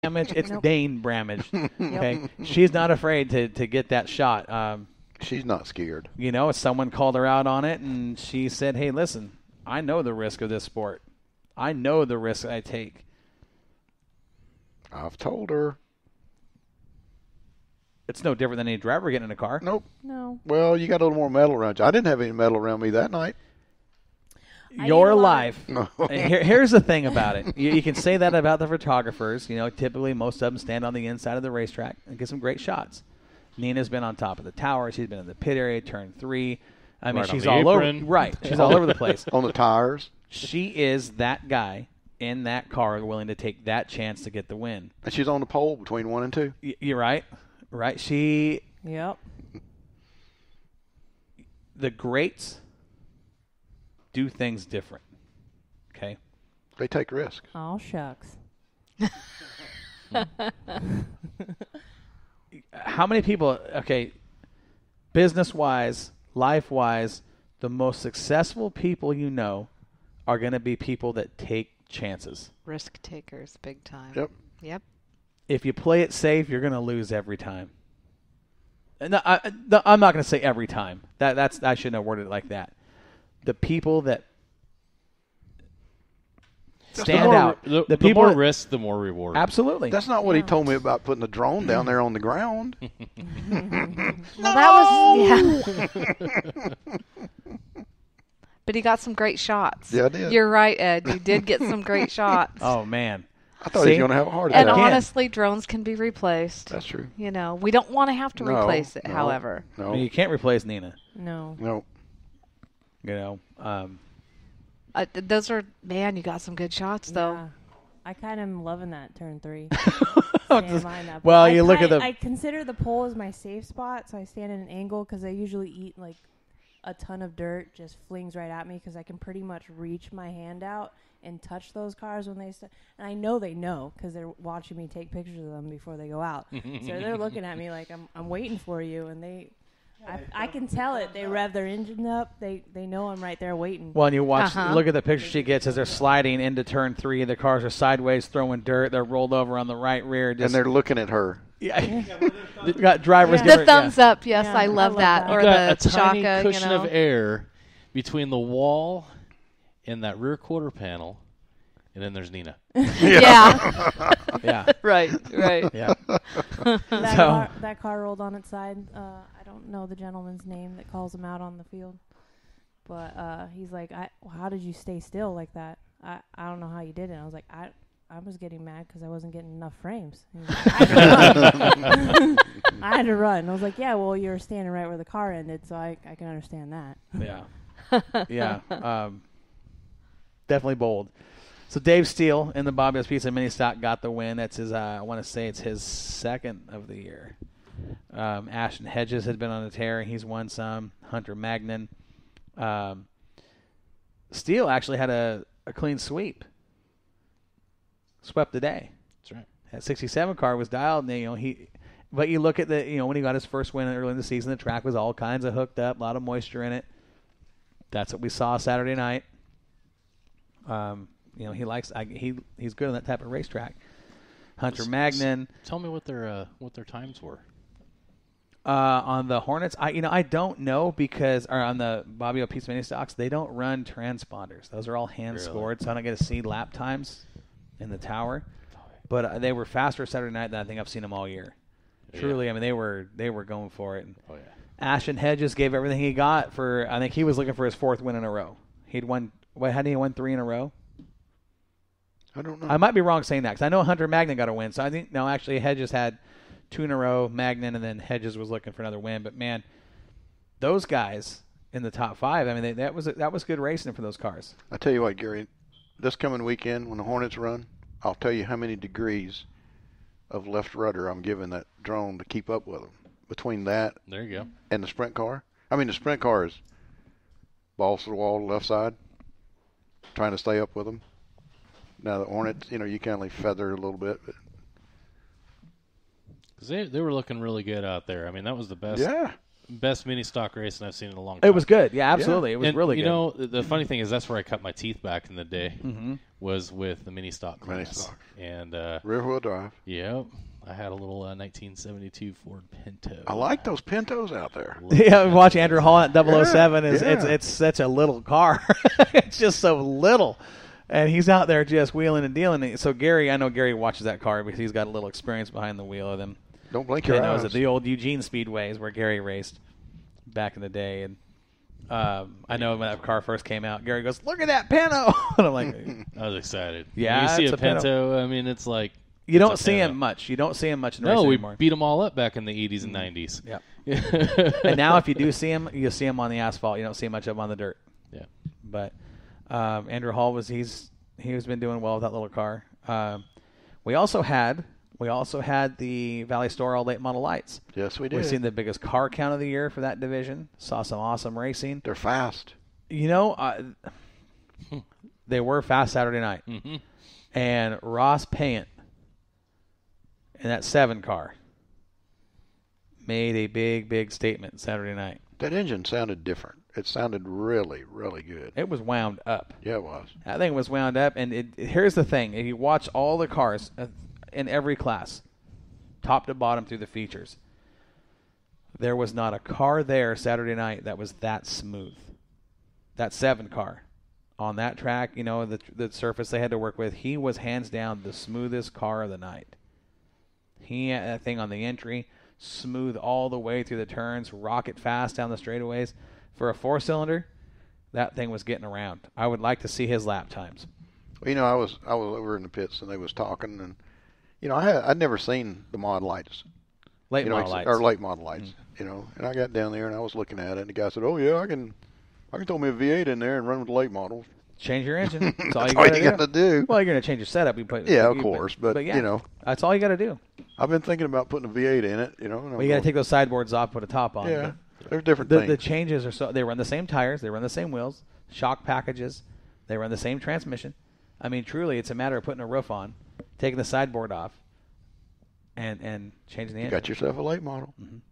Bramage. It's Dane Bramage. Okay, she's not afraid to get that shot. She's not scared. You know, someone called her out on it, and she said, "Hey, listen, I know the risk of this sport. I know the risk I take." I've told her. It's no different than any driver getting in a car. Nope. No. Well, you got a little more metal around you. I didn't have any metal around me that night. Your life. Here's the thing about it. You can say that about the photographers. You know, typically most of them stand on the inside of the racetrack and get some great shots. Nina's been on top of the tower. She's been in the pit area, turn 3. I mean, Right she's on the all apron. over. Right. She's all over the place. On the tires. She is that guy in that car willing to take that chance to get the win. And she's on the pole between 1 and 2. You're right. Right. She. Yep. The greats do things different. Okay. They take risks. Oh, shucks. How many people, okay, business-wise, life-wise, the most successful people you know are going to be people that take chances. Risk takers, big time. Yep. If you play it safe, you're going to lose every time. No, I'm not going to say every time. That's I shouldn't have worded it like that. The people that stand out. The people more that, risk, the more reward. Absolutely. That's not what he told me about putting the drone down there on the ground. Well, that was But he got some great shots. Yeah, I did. You're right, Ed. You did get some great shots. Oh, man. I thought he was going to have a heart attack. And Again. honestly, drones can be replaced. That's true. You know, we don't want to have to No, replace it, no, however. I No. mean, you can't replace Nina. No. No. You know, Those are, man, you got some good shots, though. Yeah. I kind of am loving that turn 3. Just- Stand that. well, I you look at the- I consider the pole as my safe spot, so I stand at an angle because I usually eat like a ton of dirt just flings right at me because I can pretty much reach my hand out and touch those cars when they start. And I know they know because they're watching me take pictures of them before they go out. So they're looking at me like I'm waiting for you, and I can tell it. They rev their engine up. They know I'm right there waiting. well, and you watch, look at the picture she gets as they're sliding into turn 3. The cars are sideways, throwing dirt. They're rolled over on the right rear. And they're looking at her. Yeah. They got drivers. Yeah. The different- thumbs up, yes, Yeah, I I love love that. that. Or You got the a tiny shaka, cushion you know. of air between the wall and that rear quarter panel, and then there's Nina. Yeah. Yeah. right. Yeah. That car rolled on its side. I don't know the gentleman's name that calls him out on the field, but he's like, "How did you stay still like that? I don't know how you did it." I was like, I was getting mad because I wasn't getting enough frames. He was like, I had to run. I was like, "Yeah, well, you're standing right where the car ended, so I can understand that." Yeah. Yeah. Definitely bold. So Dave Steele in the Bobby's Pizza Mini Stock got the win. That's his. I want to say it's his second of the year. Ashton Hedges had been on a tear. He's won some. Hunter Magnan. Steele actually had a clean sweep. Swept the day. That's right. That 67 car was dialed, and but you look at when he got his first win early in the season, the track was all kinds of hooked up, a lot of moisture in it. That's what we saw Saturday night. He likes he's good on that type of racetrack. Hunter Magnan. Tell me what their times were. On the Hornets, I don't know because on the Bobby O Pizza Mini Stocks, they don't run transponders. Those are all hand scored, so I don't get to see lap times in the tower. But they were faster Saturday night than I think I've seen them all year. Yeah. Truly, I mean they were going for it. Oh yeah. Ashton Hedges gave everything he got for. I think he was looking for his 4th win in a row. He'd won. Hadn't he won 3 in a row? I don't know. I might be wrong saying that because I know Hunter Magnan got a win. So I think actually Hedges had 2 in a row, Magnan, and then Hedges was looking for another win. But man, those guys in the top 5. I mean, that was good racing for those cars. I tell you what, Gary, this coming weekend when the Hornets run, I'll tell you how many degrees of left rudder I'm giving that drone to keep up with them. Between that There you go. and the sprint car. I mean, the sprint car is balls to the wall, left side, trying to stay up with them. Now the Hornets, you kind of feather a little bit, but Because they were looking really good out there. I mean, that was the best. yeah, best mini stock racing I've seen in a long time. It was good. Yeah, absolutely. It was And, really good. You know, the funny thing is that's where I cut my teeth back in the day. Mm-hmm. Was with the mini stock class. Mini stock. And Rear wheel drive. yep, I had a little 1972 Ford Pinto. I like those Pintos out there. Yeah, watch Andrew Hall at 007. Yeah. It's such a little car. It's just so little. And he's out there just wheeling and dealing. So Gary, I know Gary watches that car because he's got a little experience behind the wheel of them. Don't blink your Knows eyes. at the old Eugene Speedways where Gary raced back in the day. And I know when that car first came out, Gary goes, "Look at that Pinto!" And I'm like, I was excited. Yeah, When you see it's a a Pinto. Pinto. I mean, it's like you don't it's a see Pinto. him much. You don't see him much in No, racing we anymore. beat them all up back in the 80s and 90s. Yeah. And now if you do see him, you'll see him on the asphalt. You don't see much of him on the dirt. Yeah. But Andrew Hall he's been doing well with that little car. We also had the Valley Store all late model lights. Yes, we did. We've seen the biggest car count of the year for that division. Saw some awesome racing. They're fast. You know, they were fast Saturday night. Mm-hmm. And Ross Payant in that 7 car made a big statement Saturday night. That engine sounded different. It sounded really, really good. It was wound up. Yeah, it was. That thing was wound up. And here's the thing. If you watch all the cars in every class, top to bottom through the features, there was not a car there Saturday night that was that smooth. That 7 car on that track, you know, the surface they had to work with, he was hands down the smoothest car of the night. He had that thing on the entry, smooth all the way through the turns, rocket fast down the straightaways. For a 4-cylinder, that thing was getting around. I would like to see his lap times. Well, you know, I was over in the pits and they was talking, and you know, I'd never seen the mod lights, Late you know, model lights. or late model lights, you know. And I got down there and I was looking at it, and the guy said, "Oh yeah, I can throw me a V8 in there and run with the late models." Change your engine. That's all you That's got to do. do. Well, you're going to change your setup. You put, Yeah, of you- course, but, yeah, you know. that's all you got to do. I've been thinking about putting a V8 in it, you know. And Well, you got to take those sideboards off, put a top on. Yeah, But there's different the things. changes are so they run the same tires, they run the same wheels, shock packages, they run the same transmission. I mean, truly, it's a matter of putting a roof on, taking the sideboard off, and changing the You engine. got yourself a late model. And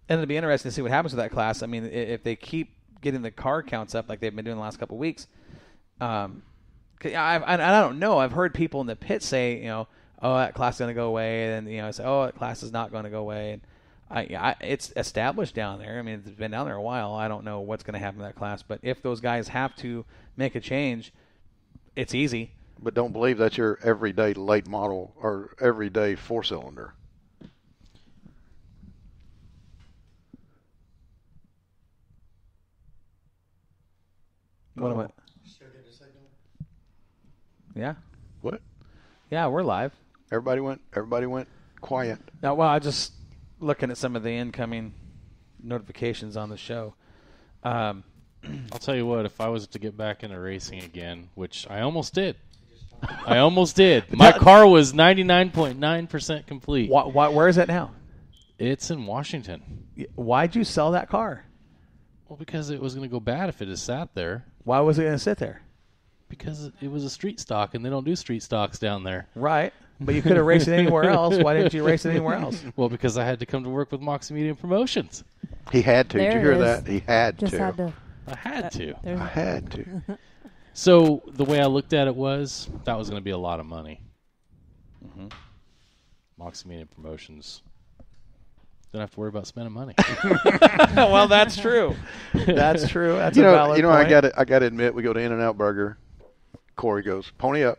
it'll be interesting to see what happens with that class. I mean, if they keep getting the car counts up like they've been doing the last couple of weeks, 'cause I don't know. I've heard people in the pit say, you know, oh, that class is going to go away, and you know, say, oh, that class is not going to go away. And it's established down there. I mean, it's been down there a while. I don't know what's going to happen to that class, but if those guys have to make a change, it's easy. But don't believe that's your everyday late model or everyday 4-cylinder. What am I? Yeah, What? yeah, we're live. Everybody went quiet. Now, well, I just looking at some of the incoming notifications on the show. I'll tell you what, if I was to get back into racing again, which I almost did. My car was 99.9% complete. Where is it now? It's in Washington. Why'd you sell that car? Well, because it was going to go bad if it had sat there. Why was it going to sit there? Because it was a street stock, and they don't do street stocks down there. Right. But you could have raced it anywhere else. Why didn't you race it anywhere else? Well, because I had to come to work with Moxie Media Promotions. He had to. There Did you hear it is. that? He had Just to. had to. I had to. There's I had to. So the way I looked at it was that was going to be a lot of money. Moxie Media Promotions. Don't have to worry about spending money. Well, that's true. That's true. That's You a know, valid point. I got to admit, we go to In-N-Out Burger. Corey goes, "Pony up,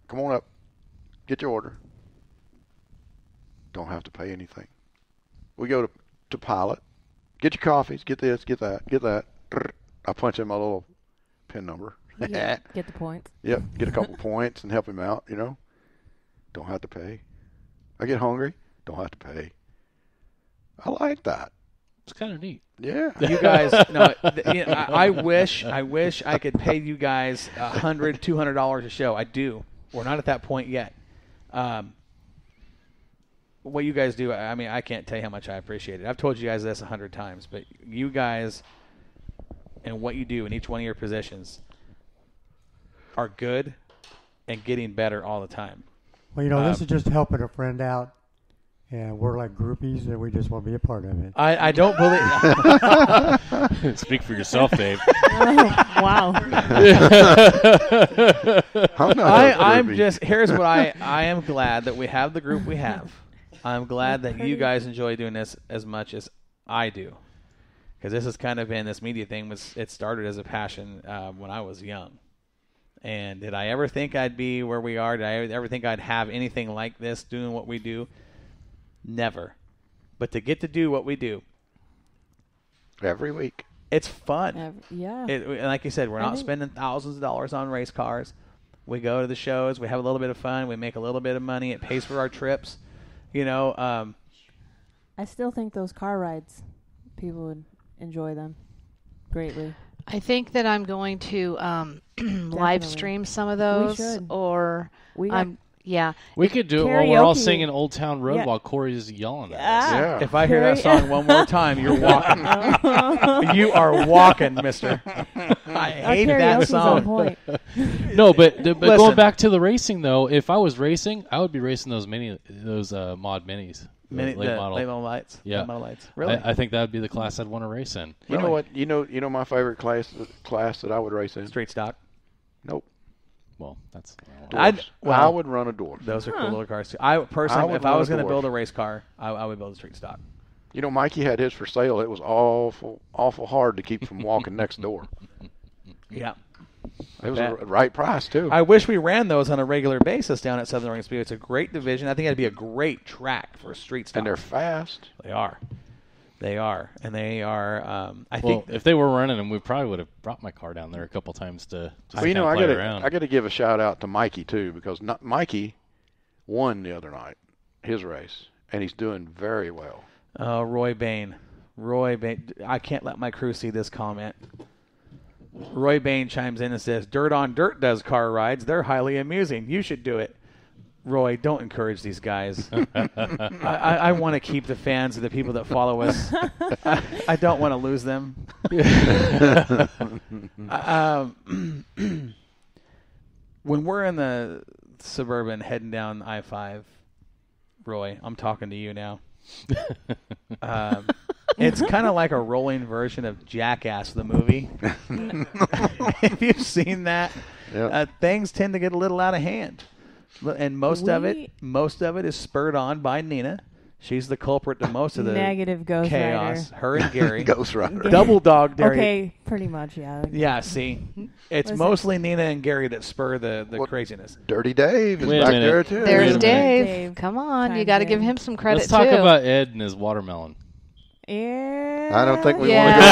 come on up, get your order. Don't have to pay anything." We go to Pilot, get your coffees, get this, get that, get that. I punch in my little PIN number. Yeah, get the points. Yep, get a couple points and help him out. You know, don't have to pay. I get hungry, don't have to pay. I like that. It's kind of neat. Yeah. You guys, no, I wish I could pay you guys $100, $200 a show. I do. We're not at that point yet. What you guys do, I mean, I can't tell you how much I appreciate it. I've told you guys this 100 times, but you guys and what you do in each one of your positions are good and getting better all the time. Well, you know, this is just helping a friend out. And we're like groupies, and we just want to be a part of it. I don't believe. Speak for yourself, Dave. Wow. I'm just here's what I am glad that we have the group we have. I'm glad that you guys enjoy doing this as much as I do, because this has kind of been this media thing. It started as a passion when I was young, and did I ever think I'd be where we are? Did I ever think I'd have anything like this doing what we do? Never. But to get to do what we do every week, it's fun. Yeah. Like you said, we're not spending thousands of dollars on race cars. We go to the shows. We have a little bit of fun. We make a little bit of money. It pays for our trips. I still think those car rides, people would enjoy them greatly. I think that I'm going to live stream some of those. We should. Or yeah. We could do it while we're all Karaoke. singing Old Town Road Yeah. while Corey's yelling at us. yeah. If I hear that song one more time, you're walking. You are walking, mister. I hate that Karaoke's on song. point. No, but Listen. going back to the racing though, if I was racing, I would be racing those mod minis, Late late model lights. Yeah. Late model lights. Really? I think that would be the class I'd want to race in. You know what? You know my favorite class that I would race in. Straight stock. Nope. Well, that's. I I would run a dwarf. Those are cool little cars too. I personally, would if I run was a going to dwarf. build a race car, I would build a street stock. You know, Mikey had his for sale. It was awful hard to keep from walking next door. Yeah. It was bet. the right price too. I wish we ran those on a regular basis down at Southern Oregon Speedway. It's a great division. I think it'd be a great track for a street stock. And they're fast. They are. They are. And they are, I Well, think. if they were running them, we probably would have brought my car down there a couple times to Well, you know, play around. I got to give a shout out to Mikey too, because Mikey won the other night his race, and he's doing very well. Roy Bain. I can't let my crew see this comment. Roy Bain chimes in and says, Dirt on Dirt does car rides. They're highly amusing. You should do it. Roy, don't encourage these guys. I want to keep the fans of the people that follow us. I don't want to lose them. When we're in the Suburban heading down I-5, Roy, I'm talking to you now. It's kind of like a rolling version of Jackass, the movie. If you've seen that, Yep. things tend to get a little out of hand. And most of it is spurred on by Nina. She's the culprit to most of the Negative Ghost chaos. Rider. Her and Gary. Ghost Rider. Double dog Gary. Okay, pretty much, yeah. Yeah, see. It's Listen. mostly Nina and Gary that spur the What- craziness. Dirty Dave is Wait a back minute. there too. There's Wait a minute. Dave. Dave. Come on, you Chimes got to in. give him some credit Let's talk too. about Ed and his watermelon. Yeah. I don't think we Yeah. want to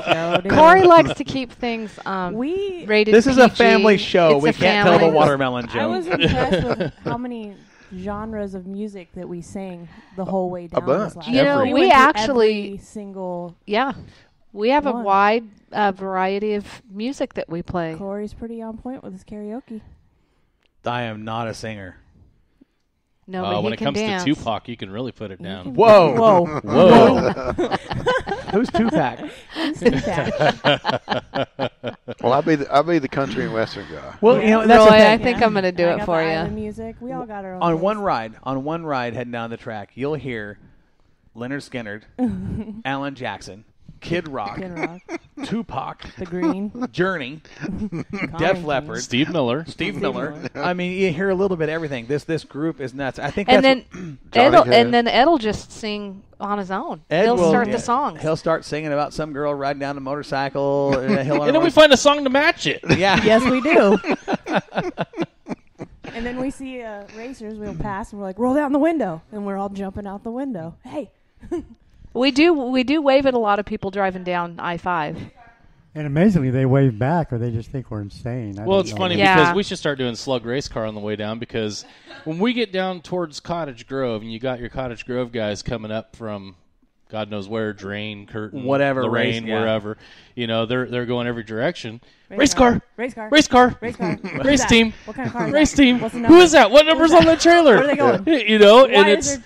go there. No, dude. Corey likes to keep things We. rated This is a PG. family show. It's We a can't tell the family. watermelon I joke. was impressed with how many genres of music that we sang the whole way down. bunch. This last You know, year. we went through actually- every single. Yeah, we have a One. wide variety of music that we play. Corey's pretty on point with his karaoke. I am not a singer. No, but When he it can comes dance. to Tupac, you can really put it down. Whoa. Whoa. Whoa. Who's Tupac? Well, I'll be the country and western guy. Well, you know, that's Roy, the I thing. think I'm going to do I it got for the you. island music. We all got our own. On taste. one ride heading down the track, you'll hear Leonard Skinner, Alan Jackson, Kid Rock, Kid Rock, Tupac, the Green, Journey, Common Def King. Leppard, Steve Miller. Steve Miller. I mean, you hear a little bit of everything. This group is nuts. I think And that's then Johnny Ed'll, Cash. and then Ed'll just sing on his own. Ed He'll will- start yeah, the songs. He'll start singing about some girl riding down a motorcycle. And And then we find a song to match it. yeah. Yes, we do. And then we see racers. We'll pass, and we're like, "Roll down the window," and we're all jumping out the window. Hey, We do wave at a lot of people driving down I-5. And amazingly, they wave back, or they just think we're insane. I Well, don't it's know. funny Yeah. because we should start doing slug race car on the way down, because when we get down towards Cottage Grove and you got your Cottage Grove guys coming up from God knows where, Drain, Curtin, Whatever Lorraine, race, yeah. wherever, they're going every direction. Race car, race car, race car, race car, What race is that? team, What kind of car? Is race that? team. What's the Who number? is that? What number's on that trailer? Where are they going? And Why is there-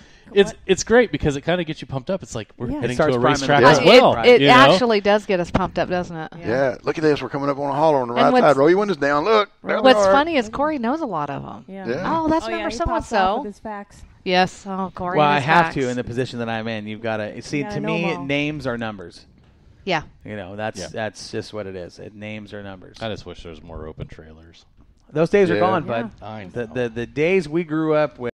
it's great because it kind of gets you pumped up. It's like we're Yeah. heading Starts to a priming racetrack the as pump. well. It you know? actually does get us pumped up, doesn't it? Yeah, look at this. We're coming up on a holler on the And right what's- side. Roll your windows down. Look. There they What's are. funny is Corey knows a lot of them. Yeah. Yeah. Oh, that's Oh, number he so and pops off so. with his facts. Yes. Oh, Corey. Well, and I his have facts. to in the position that I'm in. You've got to see. gotta To know me, 'em all. names are numbers. Yeah. That's just what it is. Names are numbers. I just wish there was more open trailers. Those days are Yeah. gone, Yeah. bud. I know. The days we grew up with.